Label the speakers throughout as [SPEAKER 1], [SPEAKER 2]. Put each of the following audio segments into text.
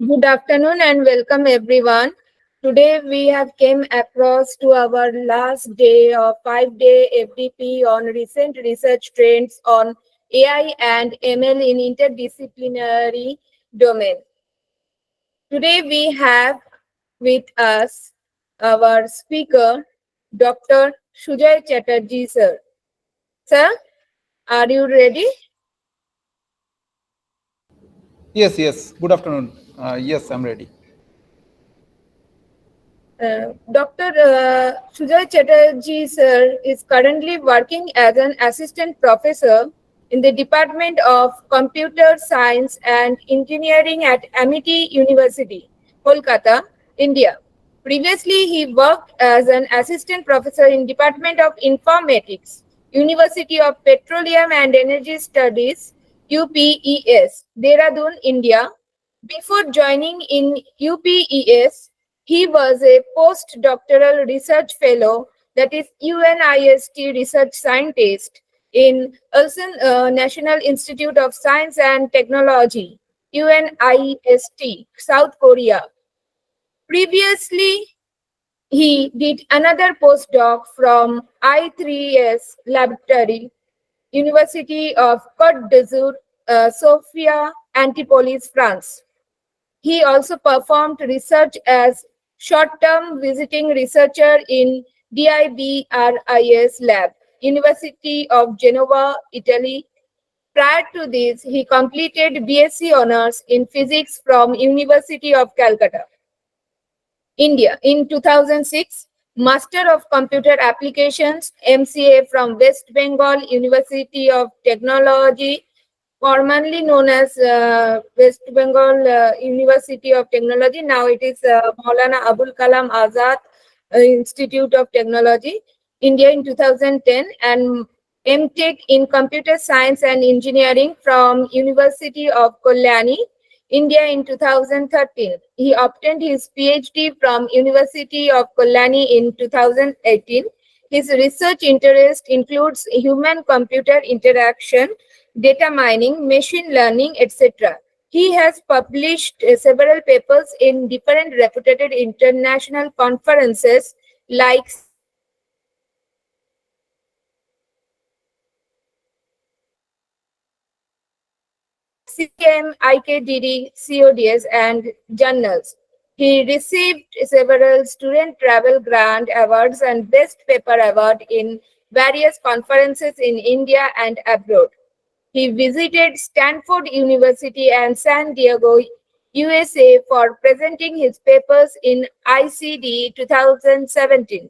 [SPEAKER 1] Good afternoon and welcome everyone. Today we have came across to our last day of 5-day FDP on recent research trends on AI and ML in interdisciplinary domain. Today we have with us our speaker, Dr. Sujoy Chatterjee sir. Sir, are you ready?
[SPEAKER 2] Yes, yes. Good afternoon. Yes, I'm ready.
[SPEAKER 1] Dr. Sujoy Chatterjee sir is currently working as an assistant professor in the Department of Computer Science and Engineering at Amity University, Kolkata, India. Previously, he worked as an assistant professor in Department of Informatics, University of Petroleum and Energy Studies, UPES, Dehradun, India. Before joining in UPES, he was a postdoctoral research fellow, that is UNIST research scientist in Ulsan National Institute of Science and Technology, UNIST, South Korea. Previously, he did another postdoc from I3S Laboratory, University of Côte d'Azur, Sofia, Antipolis, France. He also performed research as short-term visiting researcher in DIBRIS lab, University of Genova, Italy. Prior to this, he completed BSc honors in physics from University of Calcutta, India. In 2006, Master of Computer Applications, MCA from West Bengal University of Technology, formerly known as West Bengal University of Technology. Now it is Maulana Abul Kalam Azad Institute of Technology, India in 2010, and MTech in Computer Science and Engineering from University of Kalyani, India in 2013. He obtained his PhD from University of Kalyani in 2018. His research interest includes human-computer interaction, data mining, machine learning, etc. He has published several papers in different reputed international conferences like CMIKDD, CODS, and journals. He received several student travel grant awards and best paper award in various conferences in India and abroad. He visited Stanford University and San Diego, USA for presenting his papers in ICD 2017,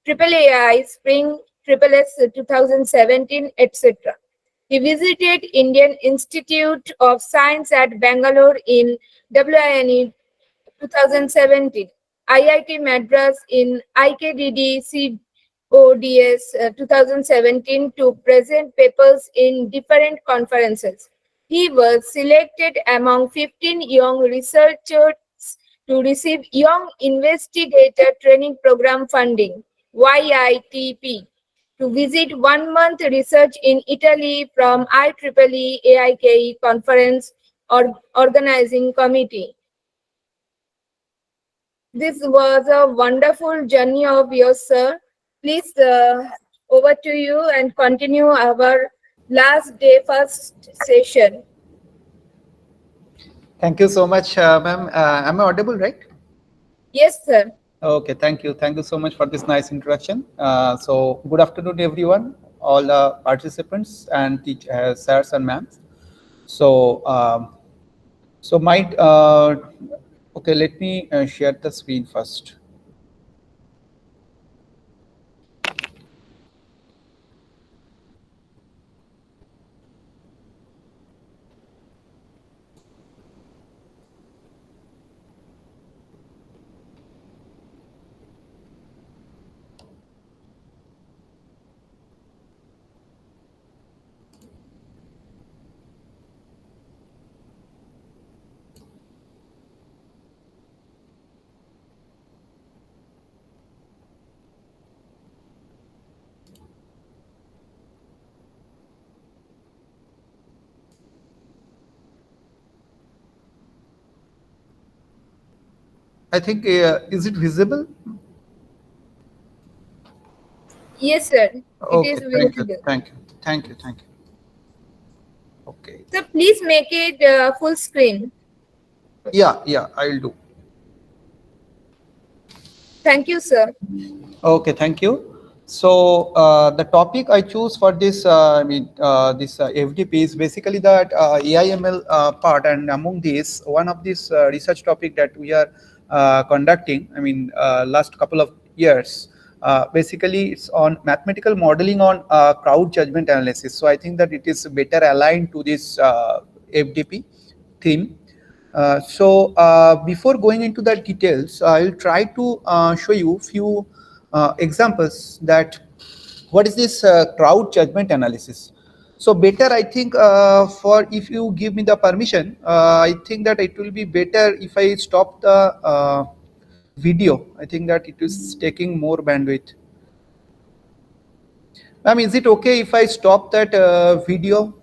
[SPEAKER 1] AAAI Spring SSS 2017, etc. He visited Indian Institute of Science at Bangalore in WINE 2017, IIT Madras in IKDD CODS 2017 to present papers in different conferences. He was selected among 15 young researchers to receive Young Investigator Training Program funding, YITP, to visit 1 month research in Italy from IEEE AIKE conference or organizing committee. This was a wonderful journey of yours, sir. Please, over to you and continue our last day first session.
[SPEAKER 2] Thank you so much, ma'am. Am I audible, right?
[SPEAKER 1] Yes, sir.
[SPEAKER 2] Okay, thank you. Thank you so much for this nice introduction. So, good afternoon, everyone, all the participants and sirs and ma'ams. So, so okay, let me share the screen first. I think, is it visible?
[SPEAKER 1] Yes, sir. It is
[SPEAKER 2] Okay, thank you,
[SPEAKER 1] visible.
[SPEAKER 2] thank you, thank you, thank you. Okay.
[SPEAKER 1] So please make it full screen.
[SPEAKER 2] Yeah, yeah, I'll do.
[SPEAKER 1] Thank you, sir.
[SPEAKER 2] Okay, thank you. So the topic I choose for this, this FDP is basically that AIML part, and among these, one of these research topic that we are conducting. Last couple of years. Basically, it's on mathematical modeling on crowd judgment analysis. So I think that it is better aligned to this FDP theme. Before going into the details, I'll try to show you few examples that what is this crowd judgment analysis. So better, I think, for if you give me the permission, I think that it will be better if I stop the video. I think that it is taking more bandwidth. Ma'am, is it okay if I stop that video?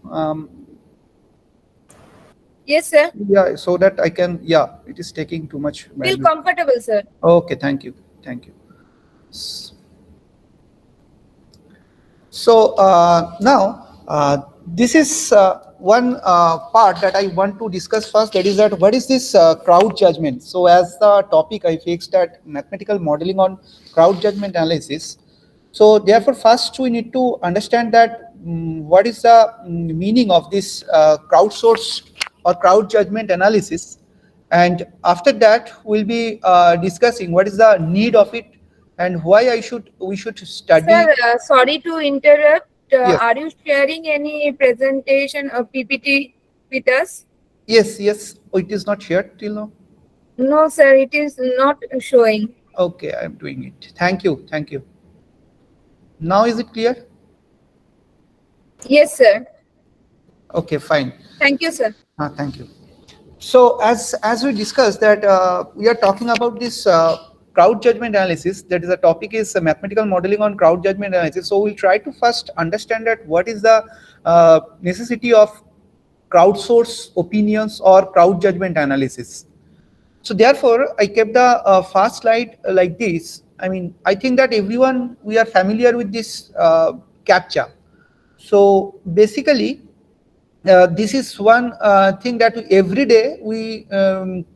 [SPEAKER 1] Yes, sir.
[SPEAKER 2] Yeah, so that I can, yeah, it is taking too much
[SPEAKER 1] Feel
[SPEAKER 2] bandwidth.
[SPEAKER 1] comfortable, sir.
[SPEAKER 2] Okay, thank you. Thank you. So now this is one part that I want to discuss first. That is that what is this crowd judgment? So as the topic I fixed at mathematical modeling on crowd judgment analysis. So therefore, first we need to understand that what is the meaning of this crowdsourced or crowd judgment analysis, and after that we'll be discussing what is the need of it and why we should study.
[SPEAKER 1] Sir, sorry to interrupt.
[SPEAKER 2] Yes,
[SPEAKER 1] Are you sharing any presentation or PPT with us?
[SPEAKER 2] yes, yes. Oh, it is not shared till now.
[SPEAKER 1] No, sir, it is not showing.
[SPEAKER 2] Okay, I am doing it. Thank you, thank you. Now is it clear?
[SPEAKER 1] Yes, sir.
[SPEAKER 2] Okay, fine.
[SPEAKER 1] Thank you, sir.
[SPEAKER 2] Thank you. So as we discussed that we are talking about this crowd judgment analysis. That is the topic is mathematical modeling on crowd judgment analysis. So we'll try to first understand that what is the necessity of crowdsource opinions or crowd judgment analysis. So therefore, I kept the first slide like this. I think that everyone we are familiar with this captcha. So basically, this is one thing that every day we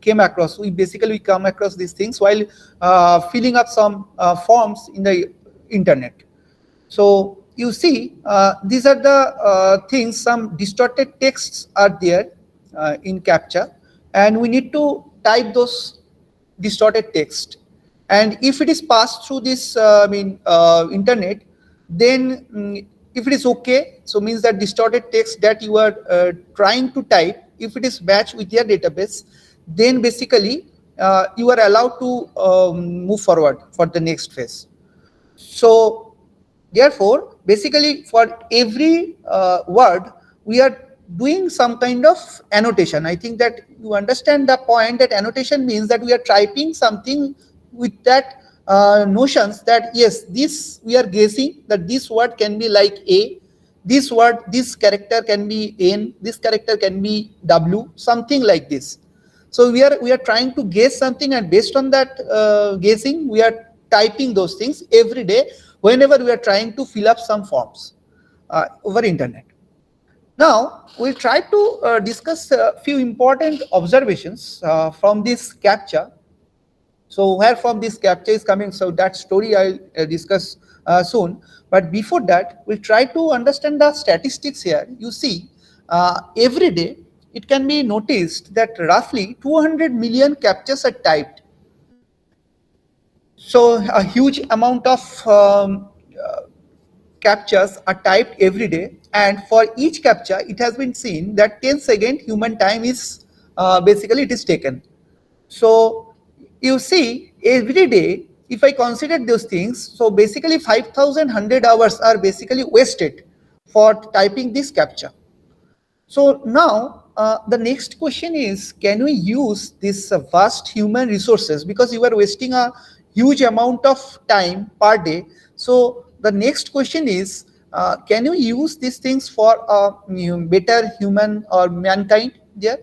[SPEAKER 2] came across. We basically come across these things while filling up some forms in the internet. So you see, these are the things. Some distorted texts are there in captcha, and we need to type those distorted text. And if it is passed through this, internet, then if it is okay, so means that distorted text that you are trying to type, if it is matched with your database, then basically you are allowed to move forward for the next phase. So therefore, basically for every word, we are doing some kind of annotation. I think that you understand the point that annotation means that we are typing something with that notions that yes, this we are guessing that this word can be like A, this word, this character can be N, this character can be W, something like this. So we are trying to guess something, and based on that guessing, we are typing those things every day whenever we are trying to fill up some forms over internet. Now we'll try to discuss a few important observations from this captcha. So where from this captcha is coming, so that story I'll discuss soon. But before that, we'll try to understand the statistics here. You see, every day it can be noticed that roughly 200 million captchas are typed. So a huge amount of captchas are typed every day, and for each captcha it has been seen that 10-second human time is basically it is taken. So you see, every day if I consider those things, so basically 5,100 hours are basically wasted for typing this captcha. So now the next question is, can we use this vast human resources, because you are wasting a huge amount of time per day. So the next question is, can you use these things for a better human or mankind there?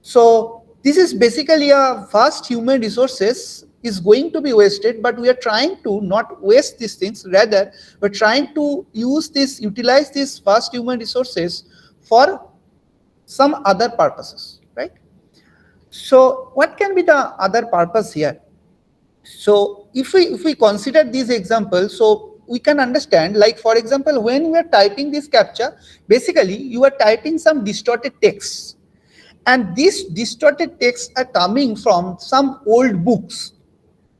[SPEAKER 2] So this is basically a vast human resources is going to be wasted, but we are trying to not waste these things. Rather, we're trying to utilize these vast human resources for some other purposes, right? So what can be the other purpose here? So if we consider these examples, so we can understand, like for example, when we are typing this captcha, basically you are typing some distorted text, and these distorted texts are coming from some old books.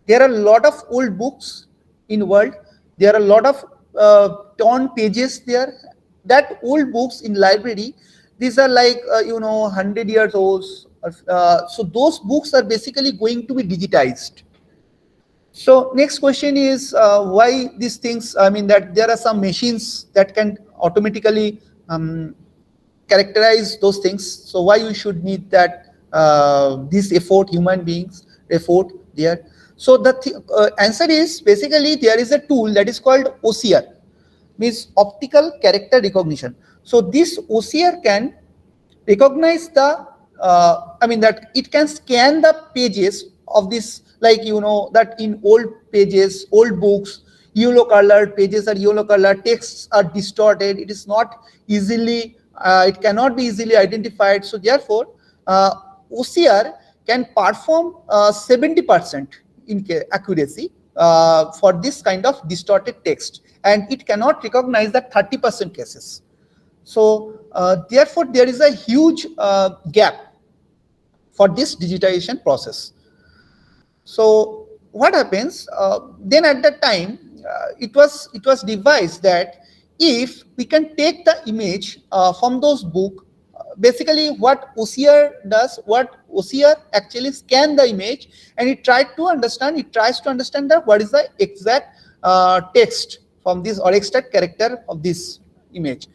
[SPEAKER 2] There are a lot of old books in world. There are a lot of torn pages there. That old books in library, these are like 100 years old. So those books are basically going to be digitized. So next question is why these things, I mean that there are some machines that can automatically characterize those things. So why you should need that this effort, human beings effort there? So the answer is basically there is a tool that is called OCR, means optical character recognition. So this OCR can recognize the I mean that it can scan the pages of this, like that in old pages, old books, yellow colored pages are yellow colored, texts are distorted, it is not easily it cannot be easily identified. So therefore OCR can perform 70% in accuracy for this kind of distorted text, and it cannot recognize the 30% cases. So therefore there is a huge gap for this digitization process. So what happens then at that time, it was devised that if we can take the image from those book, basically what OCR does, what OCR actually scan the image, and it tries to understand that what is the exact text from this or exact character of this image.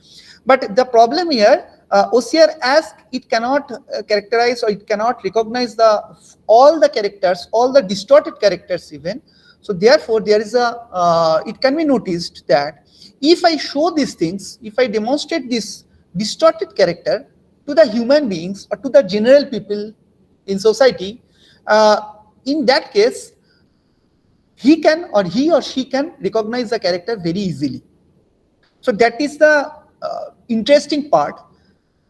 [SPEAKER 2] But the problem here, OCR, as it cannot characterize or it cannot recognize all the characters, all the distorted characters even. So therefore there is it can be noticed that if I show these things, if I demonstrate this distorted character to the human beings or to the general people in society, in that case he or she can recognize the character very easily. So that is the interesting part,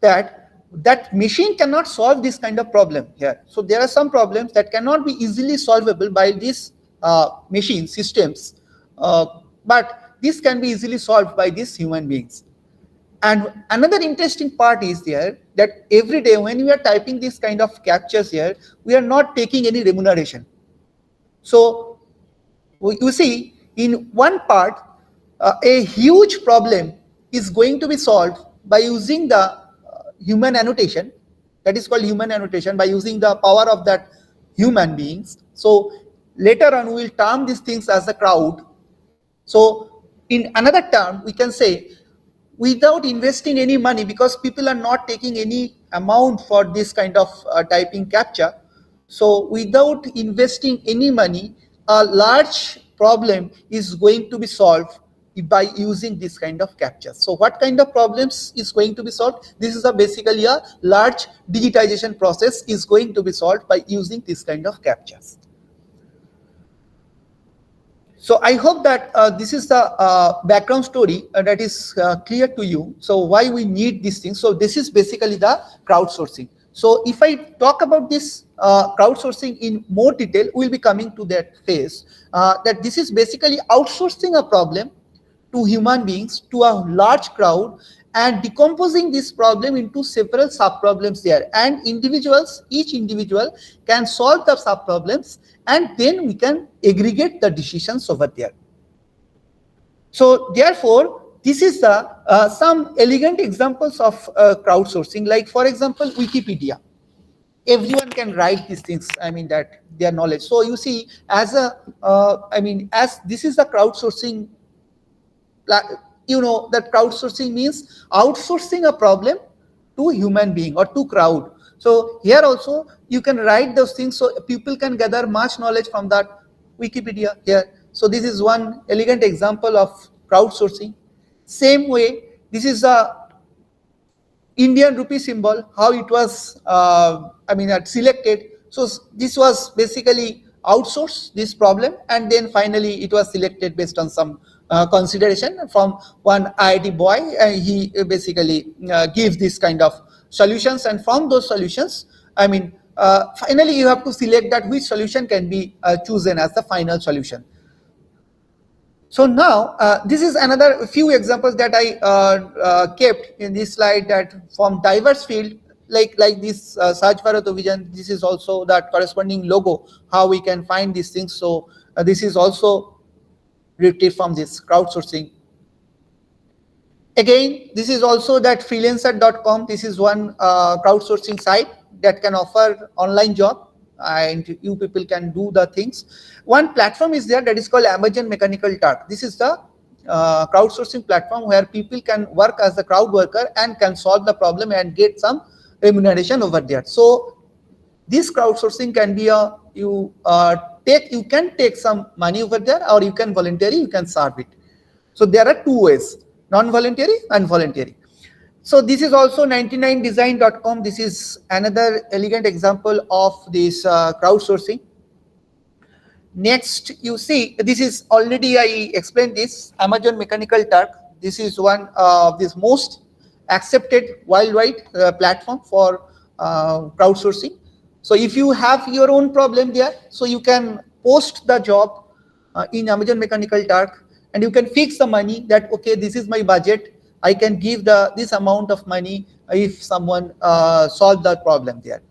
[SPEAKER 2] that machine cannot solve this kind of problem here. So there are some problems that cannot be easily solvable by these machine systems, but this can be easily solved by these human beings. And another interesting part is there that every day when we are typing this kind of captures here, we are not taking any remuneration. So you see, in one part, a huge problem is going to be solved by using the human annotation, that is called human annotation, by using the power of that human beings. So later on we will term these things as a crowd. So in another term we can say, without investing any money, because people are not taking any amount for this kind of typing captcha, so without investing any money, a large problem is going to be solved by using this kind of captchas. So what kind of problems is going to be solved? This is basically a large digitization process is going to be solved by using this kind of captchas. So I hope that this is the background story that is clear to you. So why we need these things. So this is basically the crowdsourcing. So if I talk about this crowdsourcing in more detail, we'll be coming to that phase, that this is basically outsourcing a problem to human beings, to a large crowd, and decomposing this problem into several sub-problems there. And each individual can solve the sub-problems, and then we can aggregate the decisions over there. So therefore, this is the some elegant examples of crowdsourcing, like for example, Wikipedia. Everyone can write these things, I mean that their knowledge. So you see, as this is the crowdsourcing, that crowdsourcing means outsourcing a problem to human being or to crowd. So here also you can write those things, so people can gather much knowledge from that Wikipedia here. So this is one elegant example of crowdsourcing. Same way, this is a Indian rupee symbol, how it was selected. So this was basically outsourced, this problem, and then finally it was selected based on some consideration from one IIT boy, and he basically gives this kind of solutions, and from those solutions, finally you have to select that which solution can be chosen as the final solution. So now, this is another few examples that I kept in this slide, that from diverse field, like this Swachh Bharat Abhiyan, this is also that corresponding logo, how we can find these things. So this is also retrieved from this crowdsourcing. Again, this is also that freelancer.com. This is one crowdsourcing site that can offer online job, and you people can do the things. One platform is there that is called Amazon Mechanical Turk. This is the crowdsourcing platform where people can work as a crowd worker and can solve the problem and get some remuneration over there. So this crowdsourcing can be you can take some money over there, or you can voluntarily, you can serve it. So there are two ways: non-voluntary and voluntary. So this is also 99design.com. This is another elegant example of this crowdsourcing. Next, you see, this is already I explained this Amazon Mechanical Turk. This is one of this most accepted worldwide platform for crowdsourcing. So if you have your own problem there, so you can post the job in Amazon Mechanical Turk, and you can fix the money that, okay, this is my budget, I can give this amount of money if someone solve the problem there.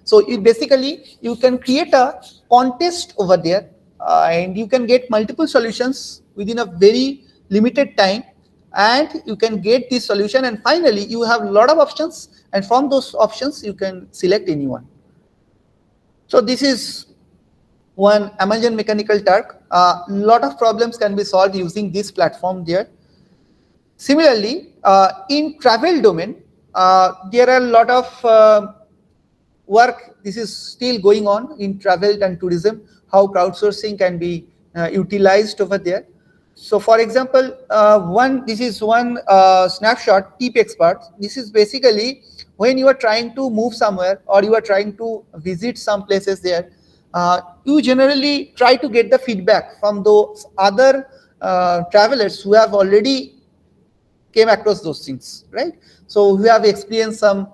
[SPEAKER 2] So basically you can create a contest over there, and you can get multiple solutions within a very limited time, and you can get this solution, and finally you have a lot of options, and from those options you can select anyone. So this is one Amazon Mechanical Turk. Lot of problems can be solved using this platform there. Similarly, in travel domain, there are a lot of work. This is still going on in travel and tourism, how crowdsourcing can be utilized over there. So for example, this is one snapshot, Tip Expert. This is basically when you are trying to move somewhere, or you are trying to visit some places there, you generally try to get the feedback from those other travelers who have already came across those things, right? So we have experienced some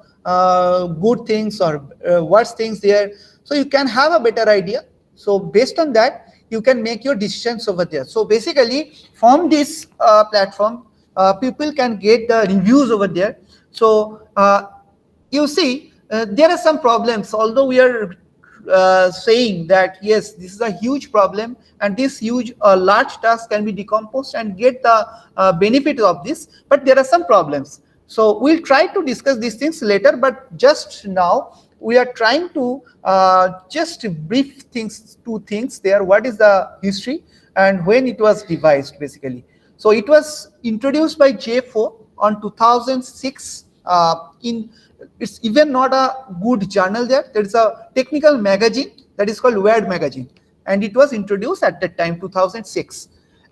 [SPEAKER 2] good things or worse things there, so you can have a better idea. So based on that, you can make your decisions over there. So basically from this platform, people can get the reviews over there. So you see, there are some problems, although we are saying that yes, this is a huge problem, and this huge large task can be decomposed and get the benefit of this, but there are some problems. So we'll try to discuss these things later, but just now we are trying to just brief two things there. What is the history and when it was devised basically? So it was introduced by J4 on 2006. It's even not a good journal there. There is a technical magazine that is called Wired Magazine, and it was introduced at that time, 2006.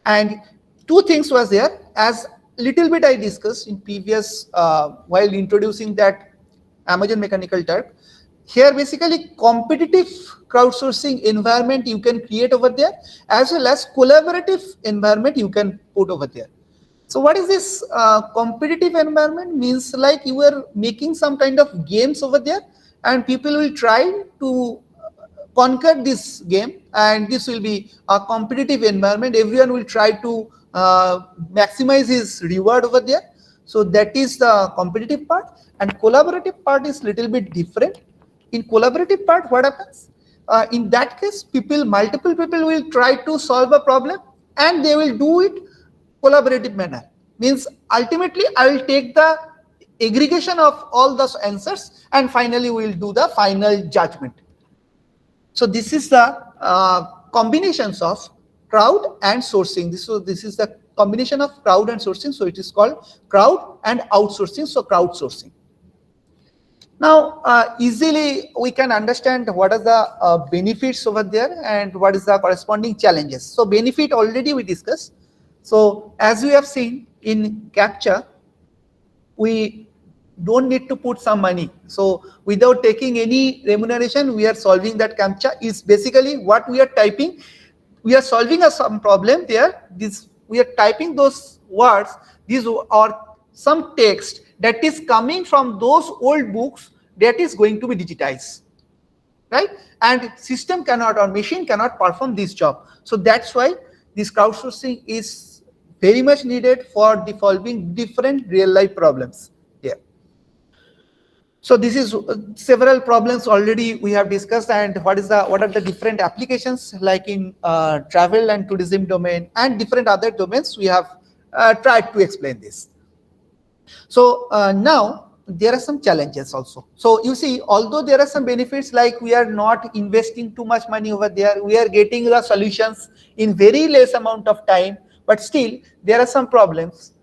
[SPEAKER 2] And two things was there, as little bit I discussed in previous while introducing that Amazon Mechanical Turk. Here basically competitive crowdsourcing environment you can create over there, as well as collaborative environment you can put over there. So what is this competitive environment? Means like you are making some kind of games over there, and people will try to conquer this game, and this will be a competitive environment. Everyone will try to maximize his reward over there. So that is the competitive part, and collaborative part is little bit different. In collaborative part, what happens? In that case, multiple people will try to solve a problem, and they will do it collaborative manner. Means ultimately I will take the aggregation of all those answers, and finally we will do the final judgment. So this is the combinations of crowd and sourcing. This is the combination of crowd and sourcing. So it is called crowd and outsourcing. So crowdsourcing. Now, easily we can understand what are the benefits over there and what is the corresponding challenges. So benefit already we discussed. So as we have seen in CAPTCHA, we don't need to put some money. So without taking any remuneration, we are solving that CAPTCHA. Is basically what we are typing. We are solving some problem there. This we are typing those words. These are some text that is coming from those old books that is going to be digitized, right? And system cannot or machine cannot perform this job. So that's why this crowdsourcing is very much needed for solving different real life problems here. So this is several problems already we have discussed, and what are the different applications like in travel and tourism domain and different other domains. We have tried to explain this. So now there are some challenges also. So you see, although there are some benefits, like we are not investing too much money over there, we are getting the solutions in very less amount of time, but still there are some problems.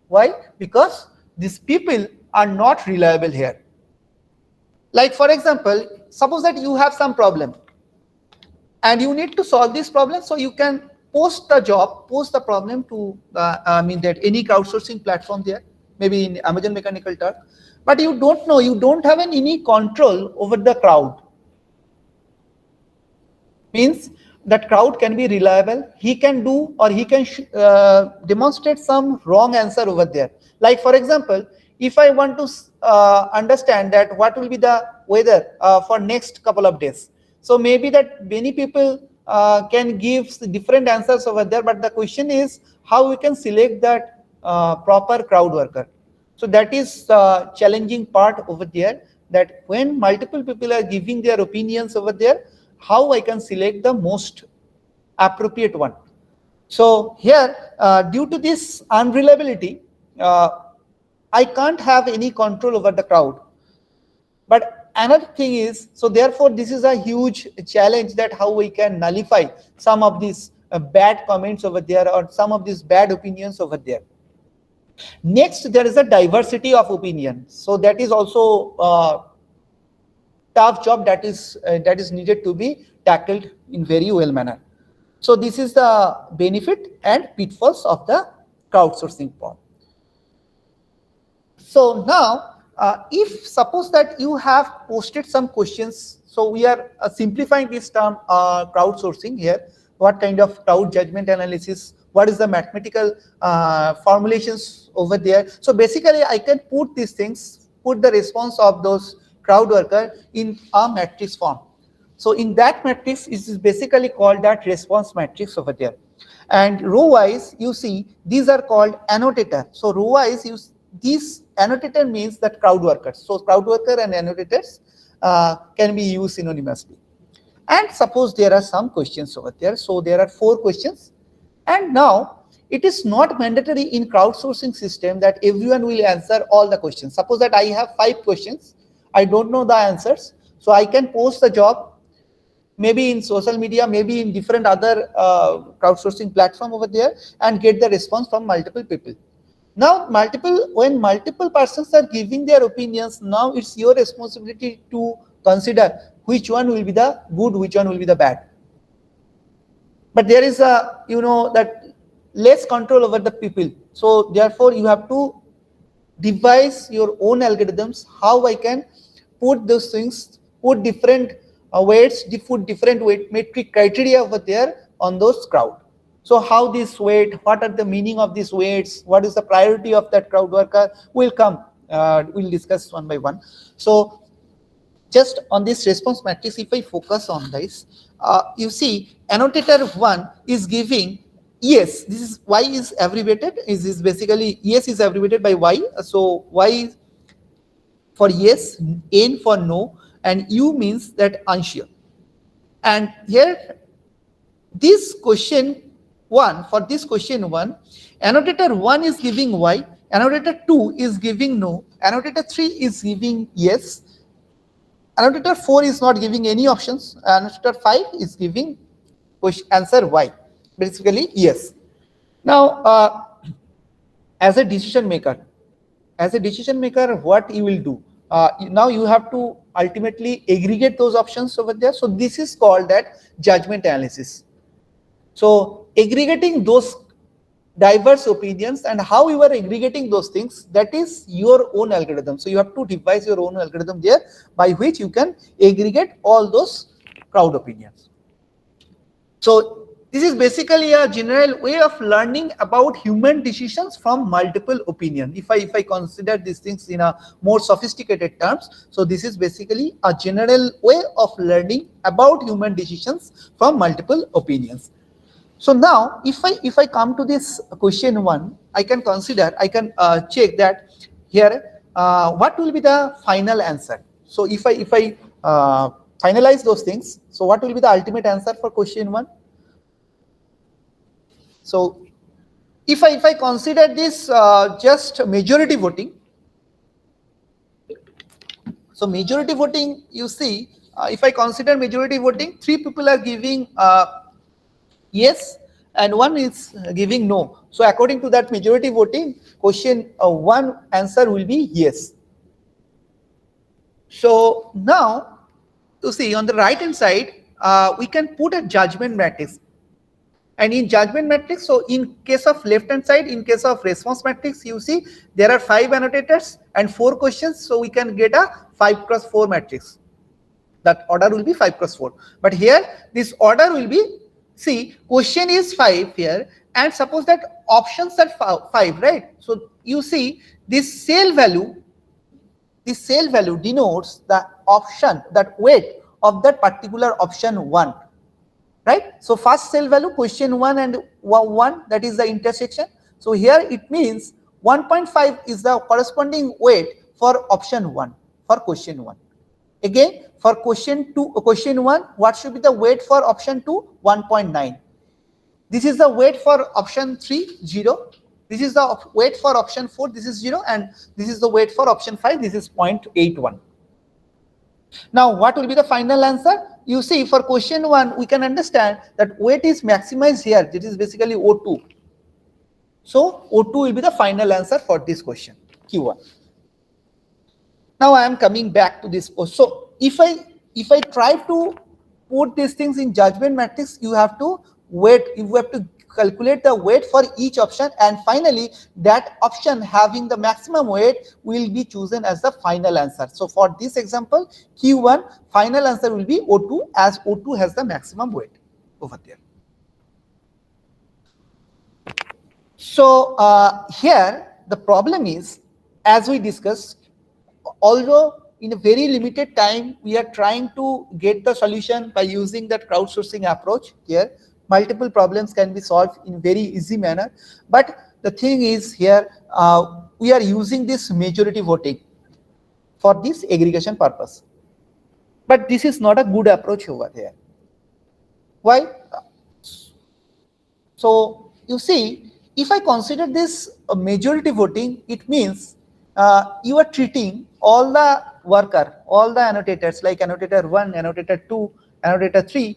[SPEAKER 2] Why? Because these people are not reliable here. Like for example, suppose that you have some problem and you need to solve this problem, so you can post the problem to that any crowdsourcing platform there, maybe in Amazon Mechanical Turk, but you don't know, you don't have any control over the crowd. Means that crowd can be reliable, he can do or he can demonstrate some wrong answer over there. Like for example, if I want to understand that what will be the weather for next couple of days, so maybe that many people can give different answers over there, but the question is how we can select that proper crowd worker. So that is the challenging part over there, that when multiple people are giving their opinions over there, how I can select the most appropriate one. So here, due to this unreliability, I can't have any control over the crowd. But another thing is, so therefore this is a huge challenge, that how we can nullify some of these bad comments over there or some of these bad opinions over there. Next, there is a diversity of opinion. So that is also tough job that is needed to be tackled in very well manner. So this is the benefit and pitfalls of the crowdsourcing form. So now, if suppose that you have posted some questions, so we are simplifying this term crowdsourcing here. What kind of crowd judgment analysis? What is the mathematical formulations over there? So basically, I can put these things, put the response of those crowd worker in a matrix form. So in that matrix, it is basically called that response matrix over there. And row wise, you see, these are called annotator. So row wise, this annotator means that crowd workers. So crowd worker and annotators can be used synonymously. And suppose there are some questions over there. So there are 4 questions. And now it is not mandatory in crowdsourcing system that everyone will answer all the questions. Suppose that I have 5 questions. I don't know the answers. So I can post the job, maybe in social media, maybe in different other crowdsourcing platform over there, and get the response from multiple people. Now, when multiple persons are giving their opinions, now it's your responsibility to consider which one will be the good, which one will be the bad. But there is a, that less control over the people. So therefore, you have to devise your own algorithms, how I can put those things, put different weights, put different weight metric criteria over there on those crowd. So how this weight, what are the meaning of these weights, what is the priority of that crowd worker will come. We'll discuss one by one. So just on this response matrix, if I focus on this, you see annotator 1 is giving yes. This is Y is abbreviated. Is basically yes is abbreviated by Y. So Y for yes, N for no, and U means that unsure. And here this question 1, for this question 1, annotator 1 is giving Y, annotator 2 is giving no, annotator 3 is giving yes, annotator 4 is not giving any options, annotator 5 is giving answer Y, basically yes. Now, as a decision maker, what you will do? Now you have to ultimately aggregate those options over there. So this is called that judgment analysis. So aggregating those diverse opinions and how you are aggregating those things, that is your own algorithm. So you have to devise your own algorithm there by which you can aggregate all those crowd opinions. So this is basically a general way of learning about human decisions from multiple opinions. If I consider these things in a more sophisticated terms, so this is basically a general way of learning about human decisions from multiple opinions. So now, if I come to this question 1, I can consider, I can check that here what will be the final answer. So if I finalize those things, so what will be the ultimate answer for question 1? So if I consider this just majority voting, so majority voting, you see, if I consider majority voting, 3 people are giving yes and 1 is giving no. So according to that majority voting, question 1 answer will be yes. So now you see on the right hand side, we can put a judgment matrix. And in judgment matrix, so in case of left hand side, in case of response matrix, you see there are 5 annotators and 4 questions, so we can get a 5 cross 4 matrix. That order will be 5 cross 4. But here this order will be, see, question is 5 here, and suppose that options are 5, right? So you see this cell value denotes the option, that weight of that particular option 1. Right? So first cell value, question 1 and 1, that is the intersection. So here it means 1.5 is the corresponding weight for option 1, for question 1. Again, for question 1, what should be the weight for option 2? 1.9. This is the weight for option 3, 0. This is the weight for option 4, this is 0, and this is the weight for option 5, this is 0.81. Now, what will be the final answer? You see, for question 1, we can understand that weight is maximized here. This is basically O2. So, O2 will be the final answer for this question, Q1. Now, I am coming back to this. So, if I try to put these things in judgment matrix, you have to weight, you have to calculate the weight for each option, and finally that option having the maximum weight will be chosen as the final answer. So for this example, Q1 final answer will be O2, as O2 has the maximum weight over there. So here the problem is, as we discussed, although in a very limited time we are trying to get the solution by using that crowdsourcing approach here, multiple problems can be solved in very easy manner. But the thing is here, we are using this majority voting for this aggregation purpose. But this is not a good approach over there. Why? So you see, if I consider this majority voting, it means you are treating all the worker, all the annotators, like annotator 1, annotator 2, annotator 3,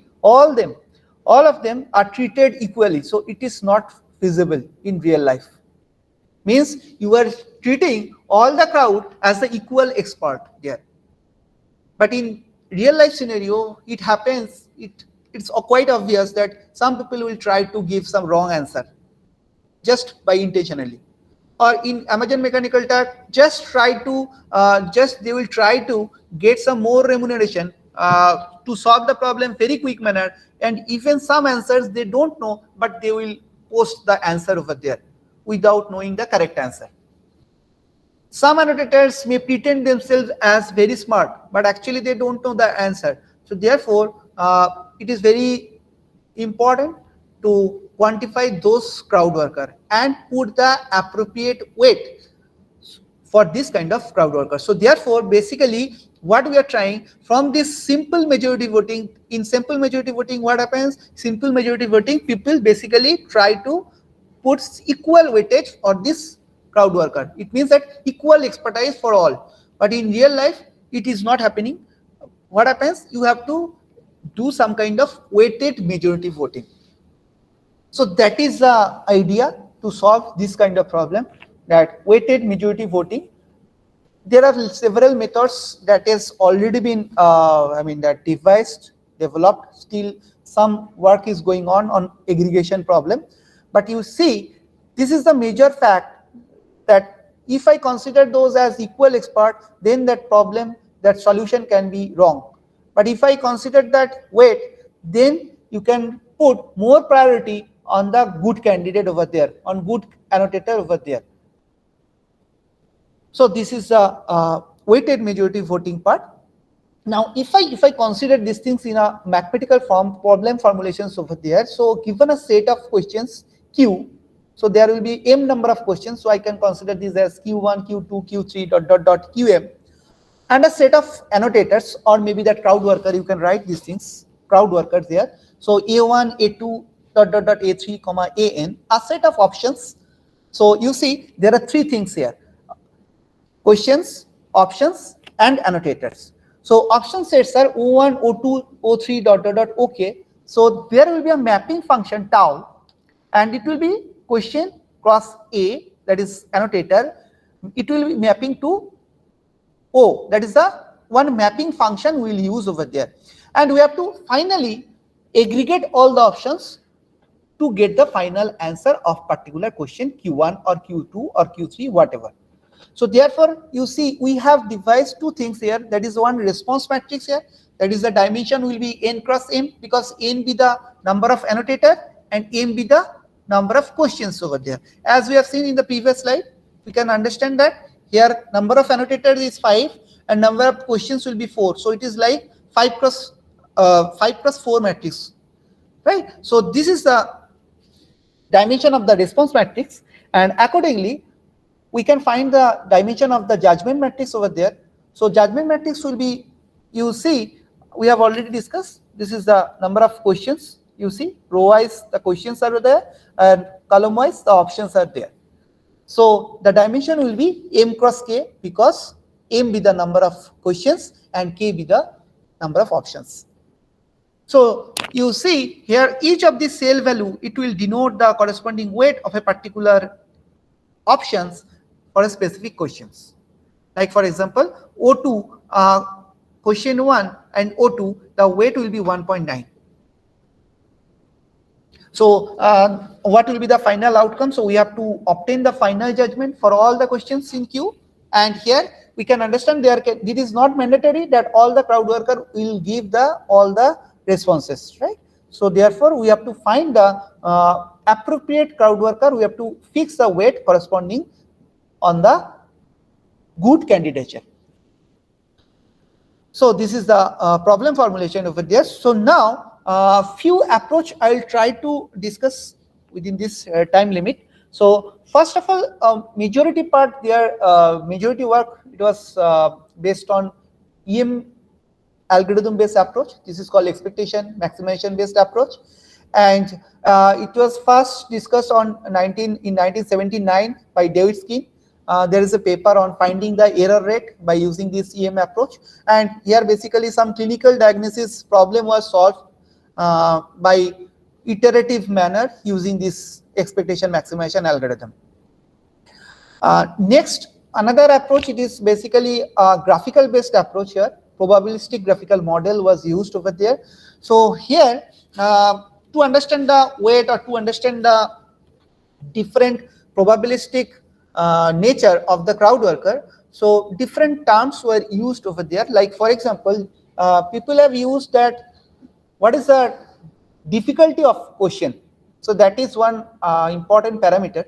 [SPEAKER 2] all of them are treated equally. So it is not feasible in real life. Means you are treating all the crowd as the equal expert there. But in real life scenario, it happens, it's quite obvious that some people will try to give some wrong answer just by intentionally. Or in Amazon Mechanical Turk, they will try to get some more remuneration to solve the problem very quick manner, and even some answers they don't know, but they will post the answer over there without knowing the correct answer. Some annotators may pretend themselves as very smart, but actually they don't know the answer. So therefore, it is very important to quantify those crowd worker and put the appropriate weight for this kind of crowd worker. So therefore, basically what we are trying from this simple majority voting, in simple majority voting what happens? Simple majority voting, people basically try to put equal weightage for this crowd worker. It means that equal expertise for all. But in real life, it is not happening. What happens? You have to do some kind of weighted majority voting. So that is the idea to solve this kind of problem, that weighted majority voting. There are several methods that has already been, that devised, developed. Still, some work is going on aggregation problem. But you see, This is the major fact, that if I consider those as equal expert, then that problem, that solution can be wrong. But if I consider that weight, then you can put more priority on the good candidate over there, on good annotator over there. So this is the weighted majority voting part. Now, if I consider these things in a mathematical form, problem formulations over there, so given a set of questions Q, so there will be m number of questions, so I can consider these as Q1, Q2, Q3, dot dot dot Qm, and a set of annotators, or maybe that crowd worker, you can write these things, crowd workers there. So A1, A2, dot dot dot A3, comma AN, a set of options. So you see there are three things here: questions, options, and annotators. So option sets are O1, O2, O3, dot dot dot OK. So there will be a mapping function tau, and it will be question cross A, that is annotator. It will be mapping to O, that is the one mapping function we will use over there. And we have to finally aggregate all the options to get the final answer of particular question Q1 or Q2 or Q3, whatever. So therefore, you see we have devised two things here. That is one response matrix here. That is the dimension will be n cross m, because n be the number of annotator and m be the number of questions over there. As we have seen in the previous slide, we can understand that here number of annotators is 5 and number of questions will be 4. So it is like 5 cross 4 matrix, right? So this is the dimension of the response matrix, and accordingly we can find the dimension of the judgment matrix over there. So judgment matrix will be, you see, we have already discussed, this is the number of questions. You see, row wise the questions are there and column wise the options are there. So the dimension will be m cross k, because m be the number of questions and k be the number of options. So you see here each of the cell value, it will denote the corresponding weight of a particular options for a specific questions. Like for example, O2, question 1 and O2, the weight will be 1.9. So what will be the final outcome? So we have to obtain the final judgment for all the questions in Q, and here we can understand it is not mandatory that all the crowd worker will give all the responses, right? So therefore we have to find the appropriate crowd worker. We have to fix the weight corresponding on the good candidature. So this is the problem formulation over there. So now few approach I'll try to discuss within this time limit. So first of all, majority part there, majority work, it was based on EM algorithm based approach. This is called expectation maximization based approach, and it was first discussed in 1979 by DeWitt. There is a paper on finding the error rate by using this EM approach, and here basically some clinical diagnosis problem was solved by iterative manner using this expectation maximization algorithm. Next, another approach, it is basically a graphical based approach here. Probabilistic graphical model was used over there. So here, to understand the weight or to understand the different probabilistic nature of the crowd worker, so different terms were used over there. Like for example, people have used that what is the difficulty of question. So that is one important parameter.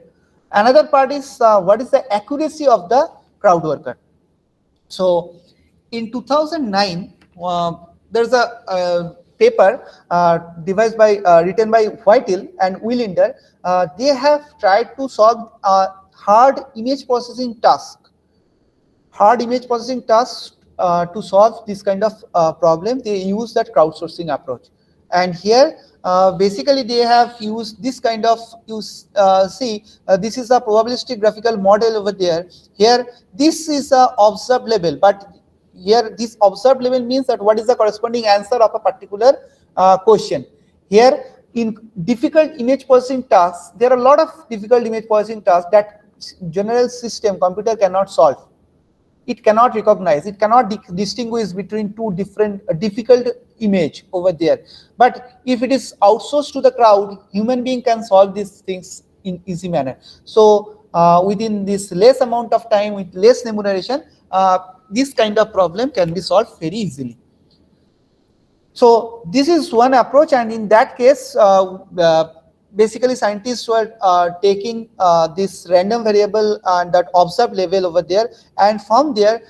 [SPEAKER 2] Another part is what is the accuracy of the crowd worker. So in 2009, there's a paper written by Whittle and Willinder. They have tried to solve a hard image processing task. To solve this kind of problem, they use that crowdsourcing approach. And here, basically, they have used this kind of, this is a probabilistic graphical model over there. Here, this is a observed level, but here this observed level means that what is the corresponding answer of a particular question. Here, in difficult image processing tasks, there are a lot of difficult image processing tasks that general system computer cannot solve. It cannot recognize, it cannot distinguish between two different difficult image over there. But if it is outsourced to the crowd, human being can solve these things in easy manner. So within this less amount of time with less remuneration, this kind of problem can be solved very easily. So this is one approach, and in that case, basically scientists were taking this random variable and that observed level over there, and from there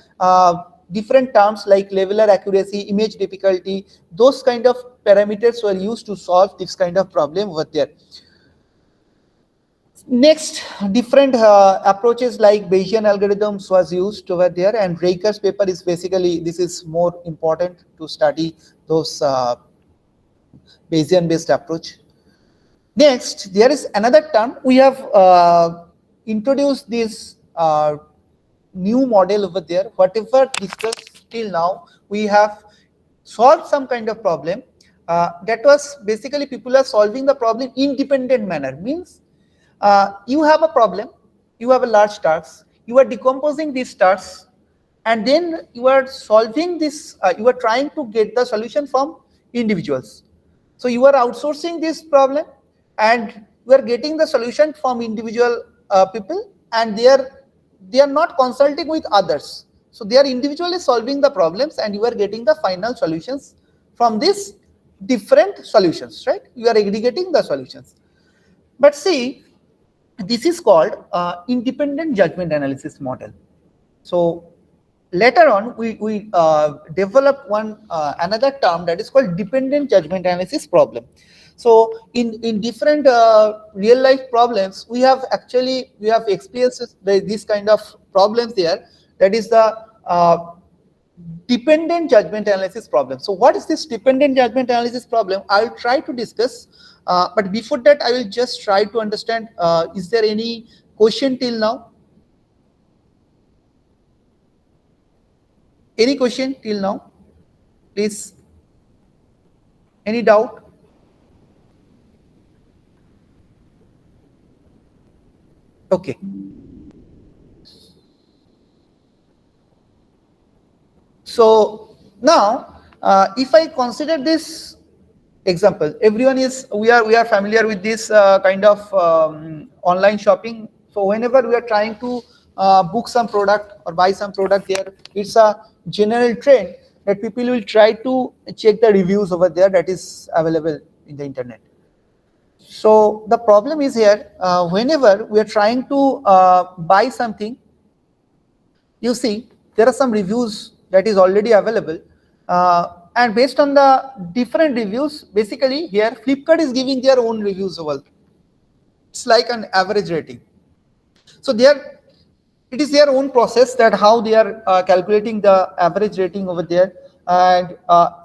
[SPEAKER 2] different terms like leveler accuracy, image difficulty, those kind of parameters were used to solve this kind of problem over there. Next, different approaches like Bayesian algorithms was used over there, and Raker's paper is basically, this is more important to study those Bayesian based approach. Next, there is another term. We have introduced this new model over there. Whatever discussed till now, we have solved some kind of problem. That was basically people are solving the problem in independent manner. Means you have a problem, you have a large task, you are decomposing these tasks, and then you are solving this, you are trying to get the solution from individuals. So you are outsourcing this problem and you are getting the solution from individual people, and they are not consulting with others. So they are individually solving the problems, and you are getting the final solutions from these different solutions, right? You are aggregating the solutions. But see, this is called independent judgment analysis model. So later on, we developed one another term that is called dependent judgment analysis problem. So in different real life problems, we have experienced this kind of problems there. That is the dependent judgment analysis problem. So what is this dependent judgment analysis problem? I will try to discuss, but before that I will just try to understand, is there any question till now? Any question till now? Please. Any doubt? Okay. So now, if I consider this example, we are familiar with this kind of online shopping. So whenever we are trying to book some product or buy some product there, it's a general trend that people will try to check the reviews over there that is available in the internet. So the problem is here, whenever we are trying to buy something, you see there are some reviews that is already available, and based on the different reviews, basically here Flipkart is giving their own reviews over. It's like an average rating. So it is their own process that how they are calculating the average rating over there. And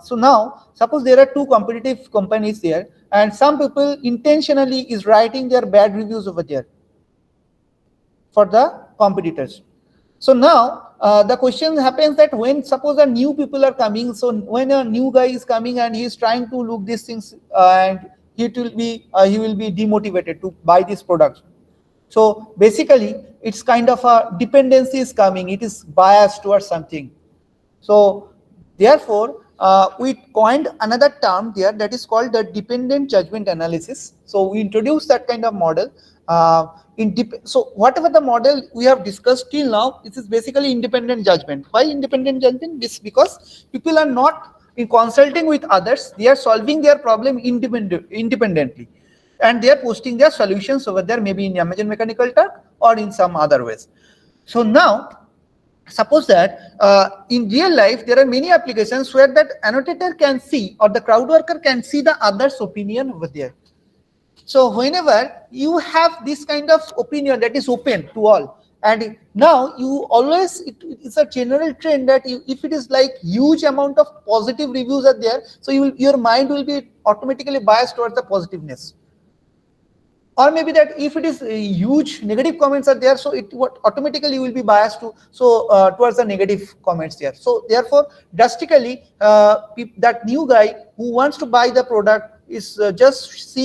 [SPEAKER 2] so now suppose there are two competitive companies there, and some people intentionally is writing their bad reviews over there for the competitors. So now the question happens that when suppose a new people are coming, so when a new guy is coming and he is trying to look these things, and he will be demotivated to buy this product. So basically it's kind of a dependency is coming, it is biased towards something. So therefore we coined another term there that is called the dependent judgment analysis. So we introduced that kind of model. So whatever the model we have discussed till now, this is basically independent judgment. Why independent judgment? This because people are not in consulting with others, they are solving their problem independently, and they are posting their solutions over there, maybe in Amazon Mechanical Turk or in some other ways. So now suppose that in real life there are many applications where that annotator can see, or the crowd worker can see the other's opinion over there. So whenever you have this kind of opinion that is open to all, and now you always, it's a general trend that if it is like huge amount of positive reviews are there, so your mind will be automatically biased towards the positiveness. Or maybe that if it is huge negative comments are there, so automatically you will be biased to towards the negative comments there. So therefore drastically that new guy who wants to buy the product is just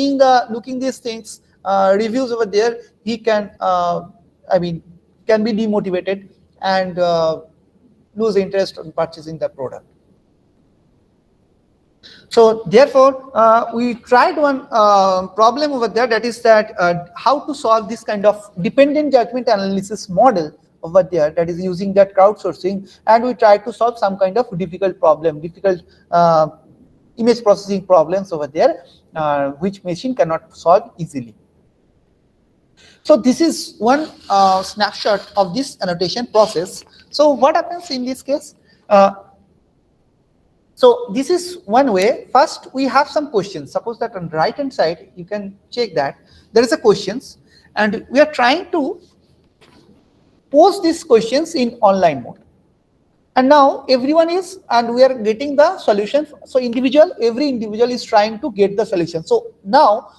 [SPEAKER 2] looking these things, reviews over there, he can can be demotivated and lose interest on purchasing the product. So therefore, we tried one problem over there, that is that how to solve this kind of dependent judgment analysis model over there, that is using that crowdsourcing, and we tried to solve some kind of difficult problem, difficult image processing problems over there, which machine cannot solve easily. So this is one snapshot of this annotation process. So what happens in this case? So this is one way. First, we have some questions. Suppose that on the right hand side, you can check that there is a questions, and we are trying to post these questions in online mode. And now everyone is, and we are getting the solution. So every individual is trying to get the solution. So now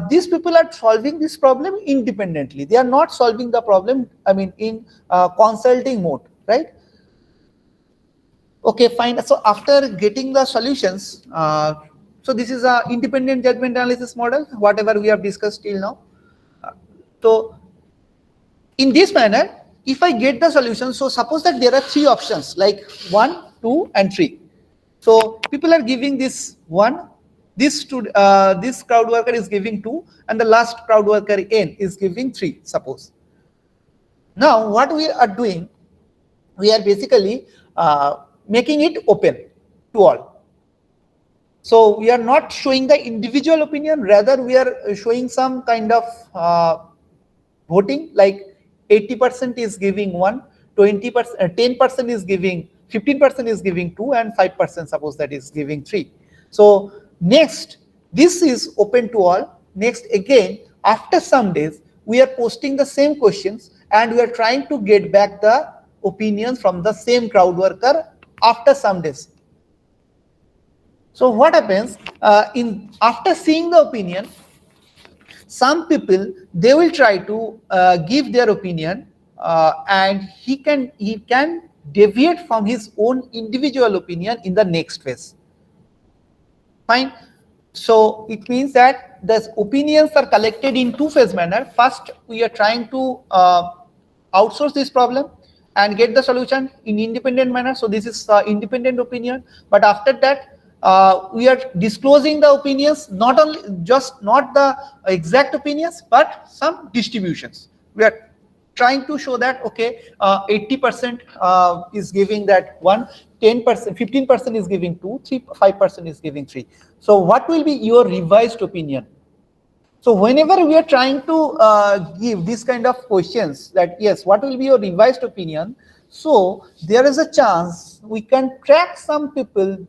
[SPEAKER 2] these people are solving this problem independently. They are not solving the problem, I mean, in consulting mode, right? Okay, fine. So after getting the solutions, so this is a independent judgment analysis model, whatever we have discussed till now. So in this manner, if I get the solution, so suppose that there are three options like 1, 2, and 3. So people are giving this 1, this crowd worker is giving 2, and the last crowd worker N is giving 3, suppose. Now what we are doing, we are basically making it open to all. So we are not showing the individual opinion, rather we are showing some kind of voting, like 80% is giving 1, 20%, 10% is giving, 15% is giving 2, and 5% suppose that is giving 3. So next, this is open to all. Next, again, after some days, we are posting the same questions and we are trying to get back the opinions from the same crowd worker after some days. So what happens after seeing the opinion, some people, they will try to give their opinion, and he can deviate from his own individual opinion in the next phase. Fine. So it means that the opinions are collected in two-phase manner. First, we are trying to outsource this problem and get the solution in independent manner. So this is independent opinion. But after that, we are disclosing the opinions, not the exact opinions, but some distributions. We are trying to show that, okay, 80% is giving that 1, 10%, 15% is giving 2, 5% is giving 3. So what will be your revised opinion? So whenever we are trying to give this kind of questions, that yes, what will be your revised opinion? So there is a chance we can track some people,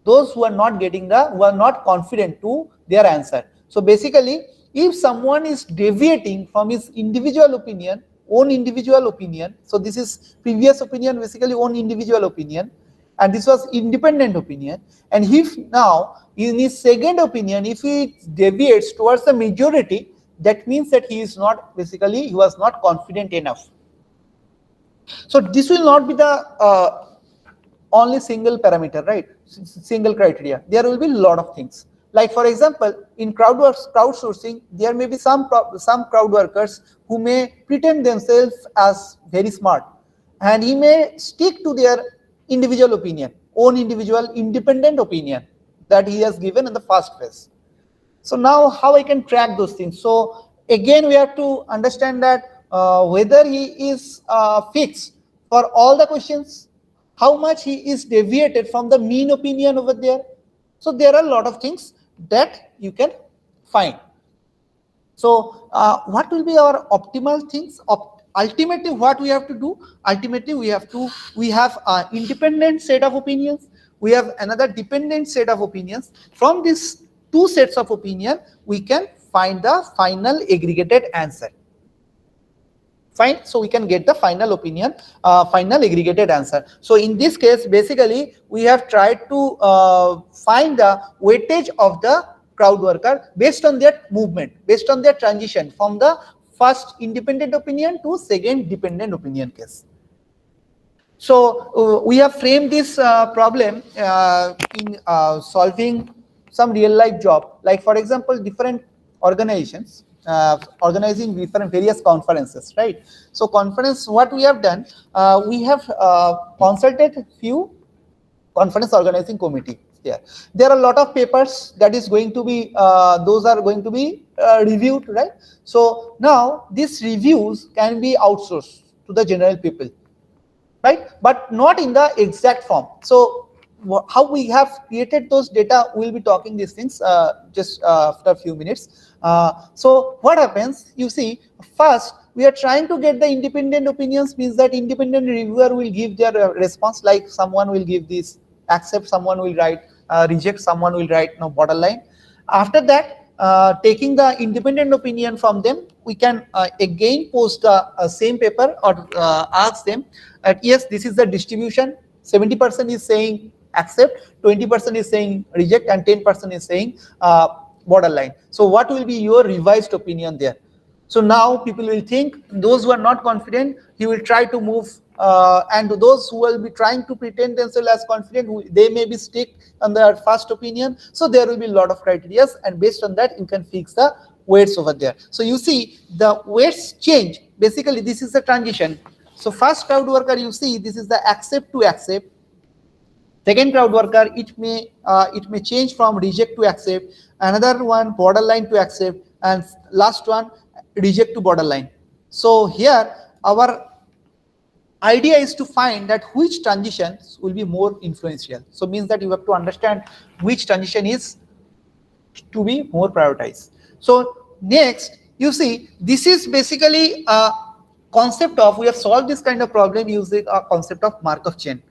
[SPEAKER 2] those who are not who are not confident to their answer. So basically, if someone is deviating from his individual opinion, own individual opinion, so this is previous opinion, basically own individual opinion, and this was independent opinion, and if now in his second opinion, if he deviates towards the majority, that means that he was not confident enough. So this will not be the only single parameter, right? Single criteria. There will be a lot of things. Like for example, in crowdsourcing, there may be some crowd workers who may pretend themselves as very smart, and he may stick to their individual opinion, own individual independent opinion that he has given in the first phase. So now how I can track those things? So again, we have to understand that whether he is fixed for all the questions, how much he is deviated from the mean opinion over there. So there are a lot of things that you can find. So what will be our optimal things? Ultimately, what we have to do? Ultimately, we have an independent set of opinions. We have another dependent set of opinions. From these two sets of opinion, we can find the final aggregated answer. Fine. So we can get the final opinion, final aggregated answer. So in this case, basically, we have tried to find the weightage of the crowd worker based on their movement, based on their transition from the first independent opinion to second dependent opinion case. So we have framed this problem in solving some real life job, like for example, different organizations organizing various conferences, right? So conference, what we have done, we have consulted few conference organizing committee. there. There are a lot of papers that is going to be, those are going to be reviewed, right? So now these reviews can be outsourced to the general people, right? But not in the exact form. So how we have created those data, we'll be talking these things just after a few minutes. So what happens, you see, first we are trying to get the independent opinions, means that independent reviewer will give their response, like someone will give this accept, someone will write reject, someone will write no borderline. After that, taking the independent opinion from them, we can again post the same paper or ask them that yes, this is the distribution. 70% is saying accept, 20% is saying reject, and 10% is saying borderline. So what will be your revised opinion there? So now people will think, those who are not confident, he will try to move, and those who will be trying to pretend themselves as confident, they may be stick on their first opinion. So there will be a lot of criteria, and based on that, you can fix the weights over there. So you see the weights change. Basically, this is the transition. So first crowd worker, you see, this is the accept to accept. Second crowd worker, it may change from reject to accept. Another one, borderline to accept, and last one, reject to borderline. So here our idea is to find that which transitions will be more influential. So means that you have to understand which transition is to be more prioritized. So next, you see, this is basically a concept of, we have solved this kind of problem using a concept of Markov chain.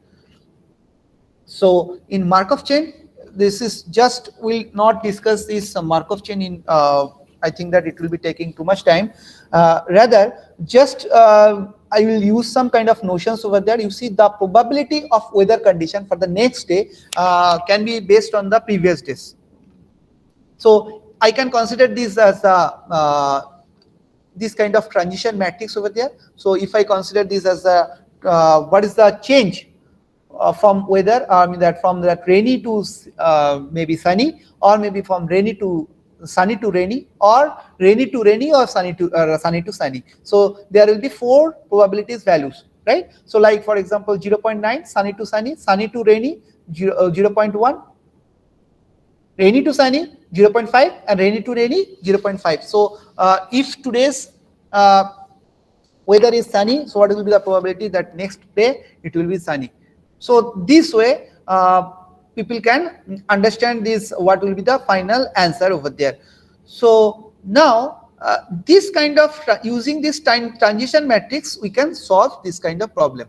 [SPEAKER 2] So in Markov chain, this is just, we'll not discuss this Markov chain in, I think that it will be taking too much time. Rather, just I will use some kind of notions over there. You see, the probability of weather condition for the next day can be based on the previous days. So I can consider this as a this kind of transition matrix over there. So if I consider this as a what is the change from weather, I mean that from that rainy to maybe sunny, or maybe from rainy to sunny to rainy, or rainy to rainy, or sunny to sunny. So there will be 4 probabilities values, right? So like for example 0.9 sunny to sunny, sunny to rainy 0.1, rainy to sunny 0.5, and rainy to rainy 0.5. So if today's weather is sunny, so what will be the probability that next day it will be sunny? So this way people can understand this, what will be the final answer over there. So now this kind of using this transition matrix, we can solve this kind of problem.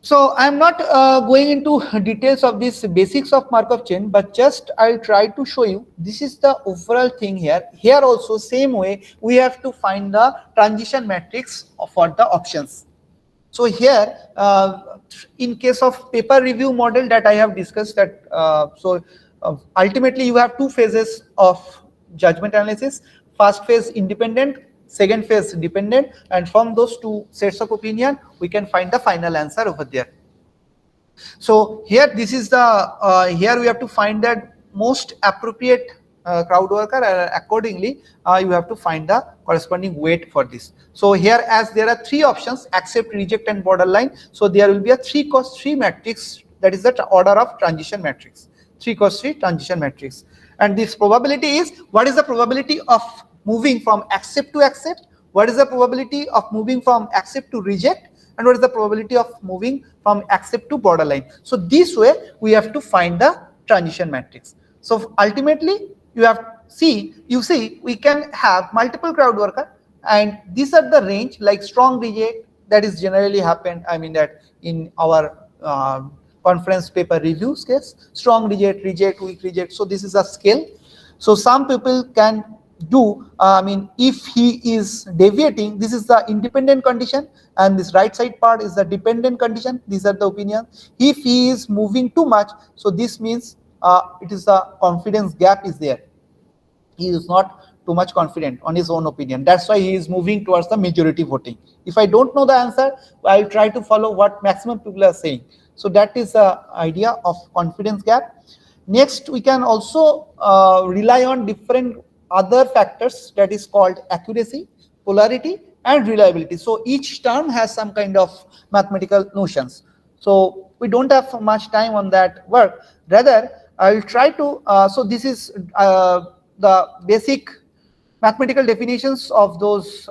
[SPEAKER 2] So I'm not going into details of this basics of Markov chain, but just I'll try to show you, this is the overall thing here. Here also same way, we have to find the transition matrix for the options. So here, in case of paper review model that I have discussed, that ultimately you have 2 phases of judgment analysis. First phase independent, second phase dependent, and from those 2 sets of opinion, we can find the final answer over there. So here, this is the here we have to find that most appropriate crowd worker, and accordingly you have to find the corresponding weight for this. So here, as there are 3 options, accept, reject, and borderline, so there will be a 3 cos 3 matrix, that is the order of transition matrix, 3 cos 3 transition matrix. And this probability is, what is the probability of moving from accept to accept, what is the probability of moving from accept to reject, and what is the probability of moving from accept to borderline. So this way we have to find the transition matrix. So ultimately you see we can have multiple crowd worker, and these are the range, like strong reject, that is generally happened, I mean that in our conference paper reviews case, strong reject, reject, weak reject. So this is a scale. So some people can do, I mean, if he is deviating, this is the independent condition, and this right side part is the dependent condition. These are the opinions. If he is moving too much, so this means it is a confidence gap is there. He is not too much confident on his own opinion. That's why he is moving towards the majority voting. If I don't know the answer, I'll try to follow what maximum people are saying. So that is the idea of confidence gap. Next, we can also rely on different other factors, that is called accuracy, polarity, and reliability. So each term has some kind of mathematical notions. So we don't have much time on that work. Rather, I will try to, so this is the basic mathematical definitions of those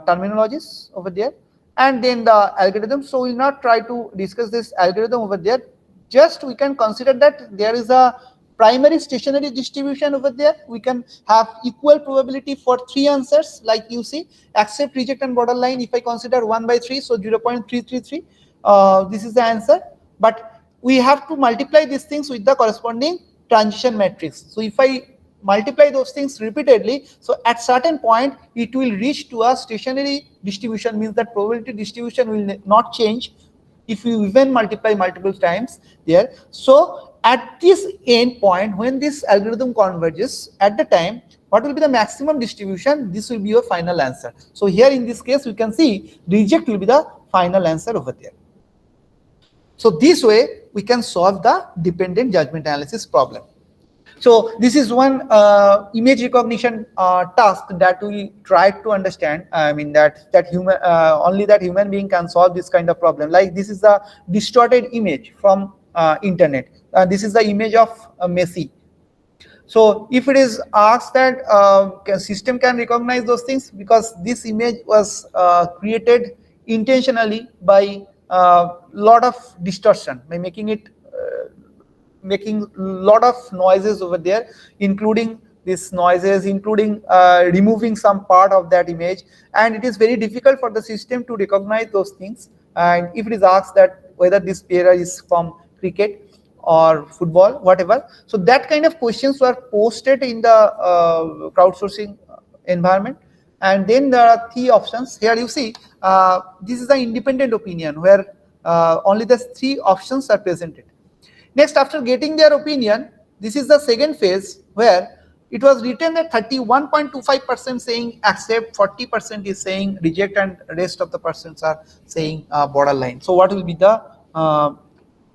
[SPEAKER 2] terminologies over there, and then the algorithm. So we will not try to discuss this algorithm over there. Just we can consider that there is a primary stationary distribution over there. We can have equal probability for 3 answers, like you see, accept, reject, and borderline. If I consider 1 by 3, so 0.333, this is the answer. But we have to multiply these things with the corresponding transition matrix. So if I multiply those things repeatedly, so at certain point it will reach to a stationary distribution, means that probability distribution will not change if you even multiply multiple times there. So at this end point, when this algorithm converges, at the time, what will be the maximum distribution? This will be your final answer. So here in this case, we can see reject will be the final answer over there. So this way we can solve the dependent judgment analysis problem. So this is one image recognition task that we try to understand. I mean that human only that human being can solve this kind of problem. Like this is a distorted image from internet. This is the image of Messi. So if it is asked that system can recognize those things, because this image was created intentionally by lot of distortion, by making it making lot of noises over there, including these noises, including removing some part of that image, and it is very difficult for the system to recognize those things. And if it is asked that whether this player is from cricket or football, whatever, so that kind of questions were posted in the crowdsourcing environment. And then there are 3 options. Here you see this is the independent opinion, where only the 3 options are presented. Next, after getting their opinion, this is the second phase, where it was written that 31.25% saying accept, 40% is saying reject, and rest of the persons are saying borderline. So what will be the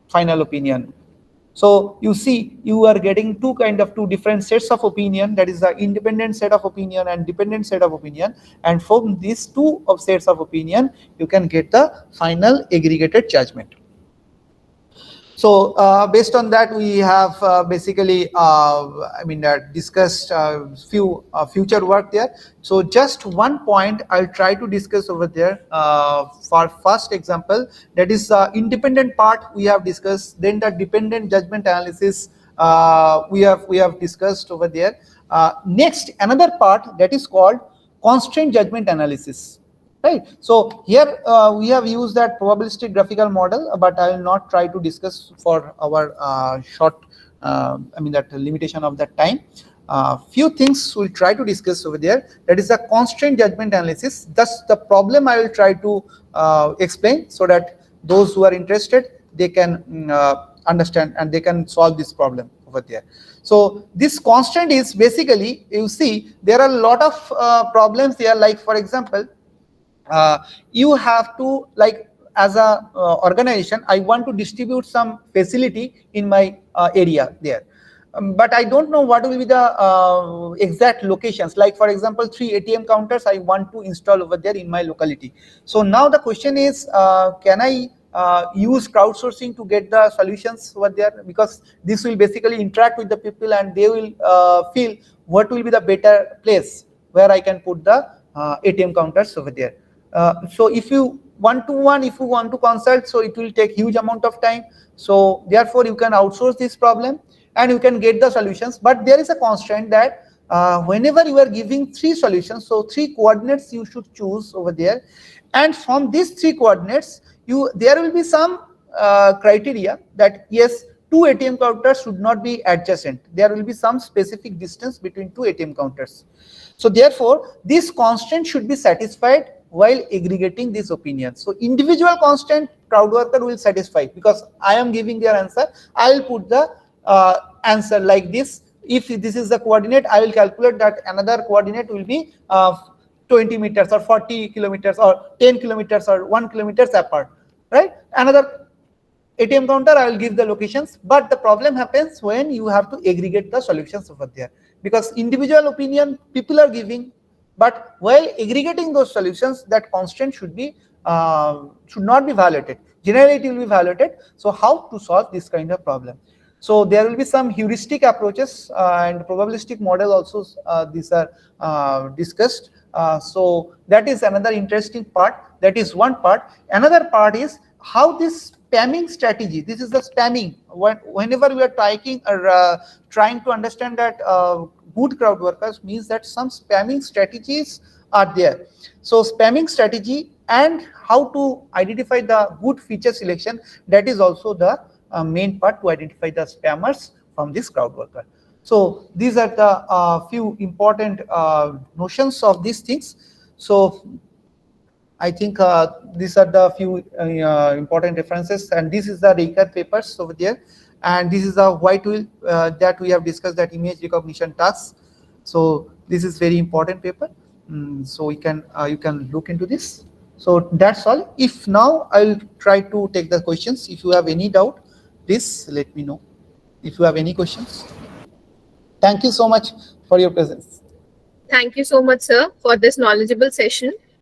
[SPEAKER 2] final opinion? So you see, you are getting two different sets of opinion, that is the independent set of opinion and dependent set of opinion, and from these two sets of opinion you can get the final aggregated judgment. So based on that, we have basically discussed few future work there. So just one point I'll try to discuss over there for first example, that is independent part we have discussed, then the dependent judgment analysis we have discussed over there. Next, another part that is called constraint judgment analysis. Right. So here we have used that probabilistic graphical model, but I will not try to discuss for our short, that limitation of that time. Few things we'll try to discuss over there. That is the constraint judgment analysis. Thus, the problem I will try to explain, so that those who are interested, they can understand and they can solve this problem over there. So this constraint is basically, you see, there are a lot of problems here. Like for example, you have to, like as a organization, I want to distribute some facility in my area there, but I don't know what will be the exact locations. Like for example, 3 ATM counters I want to install over there in my locality. So now the question is, can I use crowdsourcing to get the solutions over there? Because this will basically interact with the people and they will feel what will be the better place where I can put the ATM counters over there. So if you one-to-one, if you want to consult, so it will take huge amount of time. So therefore you can outsource this problem and you can get the solutions. But there is a constraint that whenever you are giving 3 solutions, so 3 coordinates you should choose over there, and from these 3 coordinates there will be some criteria that yes, 2 ATM counters should not be adjacent. There will be some specific distance between 2 ATM counters. So therefore this constraint should be satisfied while aggregating these opinions. So individual constant crowd worker will satisfy, because I am giving their answer. I will put the answer like this. If this is the coordinate, I will calculate that another coordinate will be 20 meters or 40 kilometers or 10 kilometers or 1 kilometers apart, right? Another ATM counter, I will give the locations. But the problem happens when you have to aggregate the solutions over there, because individual opinion people are giving, but while aggregating those solutions, that constraint should not be violated. Generally it will be violated. So how to solve this kind of problem? So there will be some heuristic approaches and probabilistic model also. These are discussed. So that is another interesting part. That is one part. Another part is how this spamming strategy. This is the spamming. Whenever we are trying to understand that good crowd workers means that some spamming strategies are there. So spamming strategy and how to identify the good feature selection, that is also the main part to identify the spammers from this crowd worker. So these are the few important notions of these things. So I think these are the few important references, and this is the Reiker papers over there, and this is the white wheel that we have discussed, that image recognition tasks. So this is very important paper. So we can you can look into this. So that's all. If now I'll try to take the questions. If you have any doubt, please let me know. If you have any questions. Thank you so much for your presence.
[SPEAKER 1] Thank you so much, sir, for this knowledgeable session.